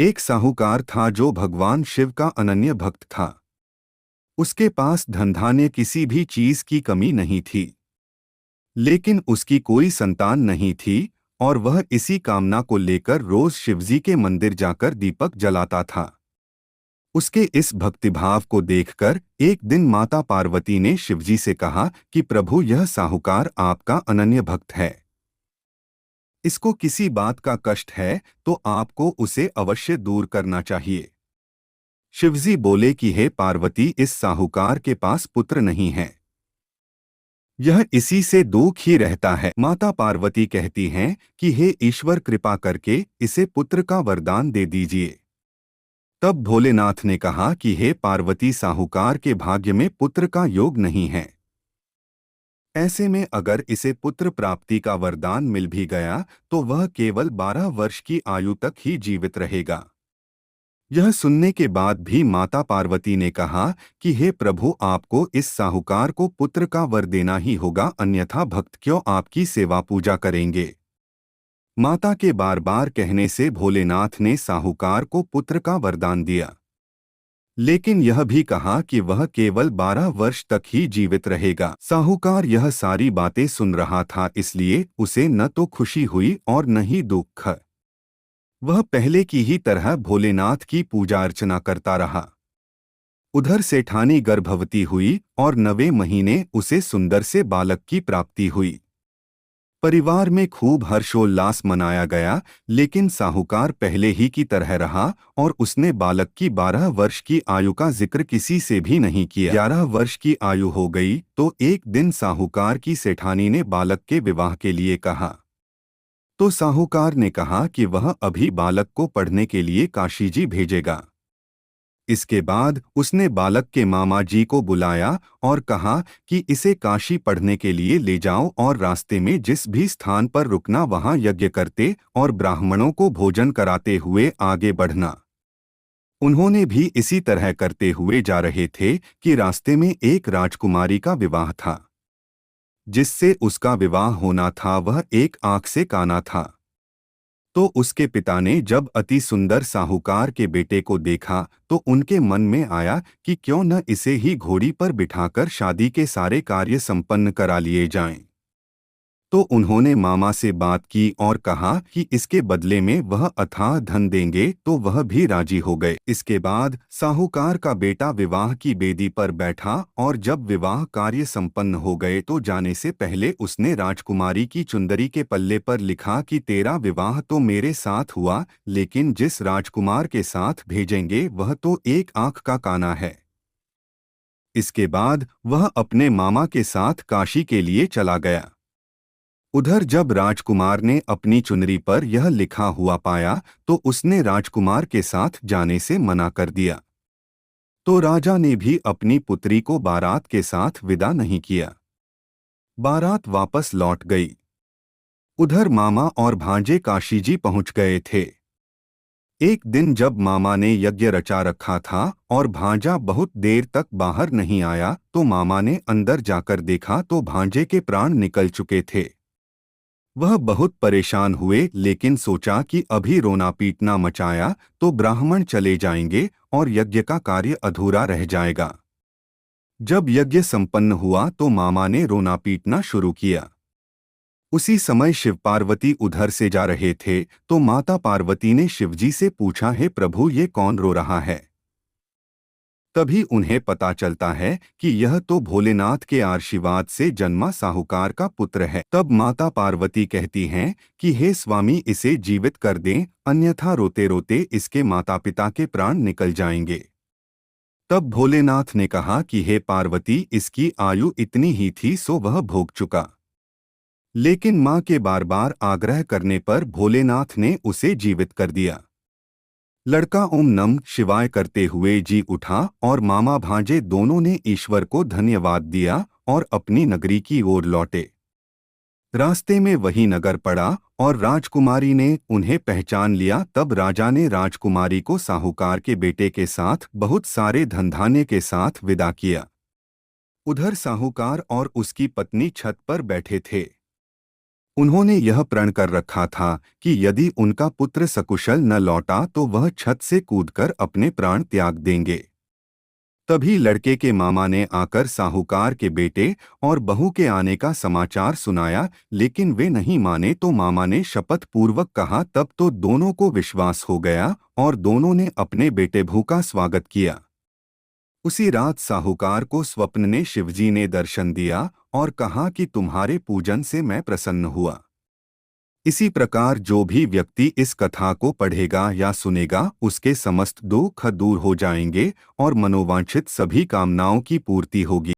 एक साहूकार था जो भगवान शिव का अनन्य भक्त था। उसके पास धन-धान्य किसी भी चीज की कमी नहीं थी, लेकिन उसकी कोई संतान नहीं थी और वह इसी कामना को लेकर रोज शिवजी के मंदिर जाकर दीपक जलाता था। उसके इस भक्तिभाव को देखकर एक दिन माता पार्वती ने शिवजी से कहा कि प्रभु, यह साहूकार आपका अनन्य भक्त है। इसको किसी बात का कष्ट है तो आपको उसे अवश्य दूर करना चाहिए। शिवजी बोले कि हे पार्वती, इस साहूकार के पास पुत्र नहीं है, यह इसी से दुख ही रहता है। माता पार्वती कहती हैं कि हे ईश्वर, कृपा करके इसे पुत्र का वरदान दे दीजिए। तब भोलेनाथ ने कहा कि हे पार्वती, साहूकार के भाग्य में पुत्र का योग नहीं है। ऐसे में अगर इसे पुत्र प्राप्ति का वरदान मिल भी गया तो वह केवल 12 वर्ष की आयु तक ही जीवित रहेगा। यह सुनने के बाद भी माता पार्वती ने कहा कि हे प्रभु, आपको इस साहूकार को पुत्र का वर देना ही होगा, अन्यथा भक्त क्यों आपकी सेवा पूजा करेंगे। माता के बार बार कहने से भोलेनाथ ने साहूकार को पुत्र का वरदान दिया, लेकिन यह भी कहा कि वह केवल 12 वर्ष तक ही जीवित रहेगा। साहूकार यह सारी बातें सुन रहा था, इसलिए उसे न तो खुशी हुई और न ही दुख। वह पहले की ही तरह भोलेनाथ की पूजा अर्चना करता रहा। उधर सेठानी गर्भवती हुई और 9वें महीने उसे सुंदर से बालक की प्राप्ति हुई। परिवार में खूब हर्षोल्लास मनाया गया, लेकिन साहूकार पहले ही की तरह रहा और उसने बालक की 12 वर्ष की आयु का जिक्र किसी से भी नहीं किया। 11 वर्ष की आयु हो गई तो एक दिन साहूकार की सेठानी ने बालक के विवाह के लिए कहा। तो साहूकार ने कहा कि वह अभी बालक को पढ़ने के लिए काशी जी भेजेगा। इसके बाद उसने बालक के मामा जी को बुलाया और कहा कि इसे काशी पढ़ने के लिए ले जाओ और रास्ते में जिस भी स्थान पर रुकना वहां यज्ञ करते और ब्राह्मणों को भोजन कराते हुए आगे बढ़ना। उन्होंने भी इसी तरह करते हुए जा रहे थे कि रास्ते में एक राजकुमारी का विवाह था। जिससे उसका विवाह होना था वह एक आंख से काना था। तो उसके पिता ने जब अति सुंदर साहूकार के बेटे को देखा तो उनके मन में आया कि क्यों न इसे ही घोड़ी पर बिठाकर शादी के सारे कार्य संपन्न करा लिए जाएं। तो उन्होंने मामा से बात की और कहा कि इसके बदले में वह अथाह धन देंगे, तो वह भी राजी हो गए। इसके बाद साहूकार का बेटा विवाह की बेदी पर बैठा और जब विवाह कार्य संपन्न हो गए तो जाने से पहले उसने राजकुमारी की चुंदरी के पल्ले पर लिखा कि तेरा विवाह तो मेरे साथ हुआ, लेकिन जिस राजकुमार के साथ भेजेंगे वह तो एक आंख का काना है। इसके बाद वह अपने मामा के साथ काशी के लिए चला गया। उधर जब राजकुमार ने अपनी चुनरी पर यह लिखा हुआ पाया तो उसने राजकुमार के साथ जाने से मना कर दिया। तो राजा ने भी अपनी पुत्री को बारात के साथ विदा नहीं किया। बारात वापस लौट गई। उधर मामा और भांजे काशी जी पहुंच गए थे। एक दिन जब मामा ने यज्ञ रचा रखा था और भांजा बहुत देर तक बाहर नहीं आया तो मामा ने अंदर जाकर देखा तो भांजे के प्राण निकल चुके थे। वह बहुत परेशान हुए, लेकिन सोचा कि अभी रोना पीटना मचाया तो ब्राह्मण चले जाएंगे और यज्ञ का कार्य अधूरा रह जाएगा। जब यज्ञ संपन्न हुआ तो मामा ने रोना पीटना शुरू किया। उसी समय शिव पार्वती उधर से जा रहे थे तो माता पार्वती ने शिवजी से पूछा, हे प्रभु, ये कौन रो रहा है। तभी उन्हें पता चलता है कि यह तो भोलेनाथ के आशीर्वाद से जन्मा साहूकार का पुत्र है। तब माता पार्वती कहती हैं कि हे स्वामी, इसे जीवित कर दें, अन्यथा रोते रोते इसके माता पिता के प्राण निकल जाएंगे। तब भोलेनाथ ने कहा कि हे पार्वती, इसकी आयु इतनी ही थी सो वह भोग चुका। लेकिन मां के बार बार आग्रह करने पर भोलेनाथ ने उसे जीवित कर दिया। लड़का ओम नमः शिवाय करते हुए जी उठा और मामा भांजे दोनों ने ईश्वर को धन्यवाद दिया और अपनी नगरी की ओर लौटे। रास्ते में वही नगर पड़ा और राजकुमारी ने उन्हें पहचान लिया। तब राजा ने राजकुमारी को साहूकार के बेटे के साथ बहुत सारे धनधान्य के साथ विदा किया। उधर साहूकार और उसकी पत्नी छत पर बैठे थे। उन्होंने यह प्रण कर रखा था कि यदि उनका पुत्र सकुशल न लौटा तो वह छत से कूदकर अपने प्राण त्याग देंगे। तभी लड़के के मामा ने आकर साहूकार के बेटे और बहू के आने का समाचार सुनाया, लेकिन वे नहीं माने तो मामा ने शपथ पूर्वक कहा। तब तो दोनों को विश्वास हो गया और दोनों ने अपने बेटे बहू का स्वागत किया। उसी रात साहूकार को स्वप्न में शिवजी ने दर्शन दिया और कहा कि तुम्हारे पूजन से मैं प्रसन्न हुआ। इसी प्रकार जो भी व्यक्ति इस कथा को पढ़ेगा या सुनेगा उसके समस्त दुख दूर हो जाएंगे और मनोवांछित सभी कामनाओं की पूर्ति होगी।